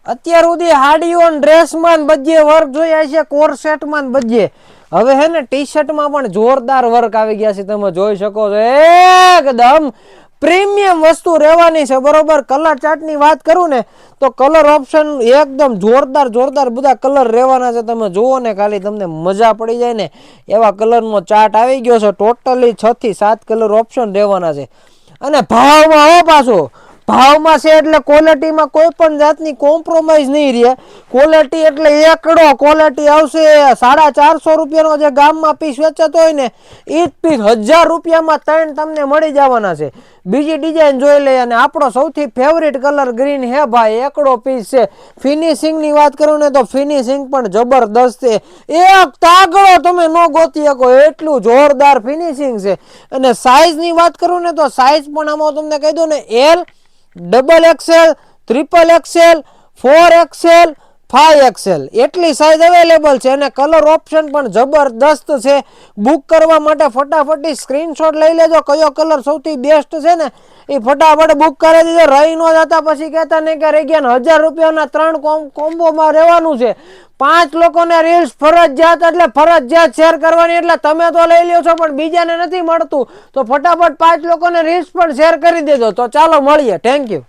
અત્યાર સુધી હાડીઓ ડ્રેસમાં બધે વર્ક જોયા છે, કોરસેટમાં બધે. હવે હે ને ટી શર્ટમાં પણ જોરદાર વર્ક આવી ગયા છે, તમે જોઈ શકો છો. એકદમ પ્રીમિયમ વસ્તુ રહેવાની છે, બરોબર. કલર ચાર્ટની વાત કરું ને તો કલર ઓપ્શન એકદમ જોરદાર બધા કલર રહેવાના છે. તમે જુઓ ને ખાલી તમને મજા પડી જાય ને એવા કલરનો ચાર્ટ આવી ગયો છે. ટોટલી 6 થી 7 કલર ઓપ્શન રહેવાના છે. અને ભાવમાં હો પાછો ભાવમાં છે એટલે ક્વોલિટીમાં કોઈ પણ જાતની કોમ્પ્રોમાઇઝ નહીં રહે. ક્વોલિટી એટલે એકડો ક્વોલિટી આવશે. 450 રૂપિયાનો જે ગામમાં પીસ વેચાતો હોય ને એ જ પીસ 1000 રૂપિયામાં 3 તમને મળી જવાના છે. બીજી ડિઝાઇન જોઈ લઈએ. અને આપણો સૌથી ફેવરિટ કલર ગ્રીન હે ભાઈ, એકડો પીસ છે. ફિનિશિંગની વાત કરું ને તો ફિનિશિંગ પણ જબરદસ્ત છે. એક તાગડો તમે ન ગોતી શકો એટલું જોરદાર ફિનિશિંગ છે. અને સાઈઝની વાત કરું ને તો સાઈઝ પણ આમાં તમને કહી દઉં ને L, double XL, triple XL, 4XL, 5XL એટલી સાઈઝ અવેલેબલ છે. અને કલર ઓપ્શન પણ જબરદસ્ત છે. બુક કરવા માટે ફટાફટી સ્ક્રીનશોટ લઈ લેજો. કયો કલર સૌથી બેસ્ટ છે ને એ ફટાફટ બુક કરી દેજો. રહી ન જતા પછી કહેતા નહીં કે રહી ગયા. 1000 રૂપિયાના 3 કોમ્બોમાં રહેવાનું છે. 5 લોકોને રીલ્સ ફરજિયાત એટલે ફરજિયાત શેર કરવાની. એટલે તમે તો લઈ લ્યો છો પણ બીજાને નથી મળતું, તો ફટાફટ 5 લોકોને રીલ્સ પણ શેર કરી દેજો. તો ચાલો મળીએ. Thank you.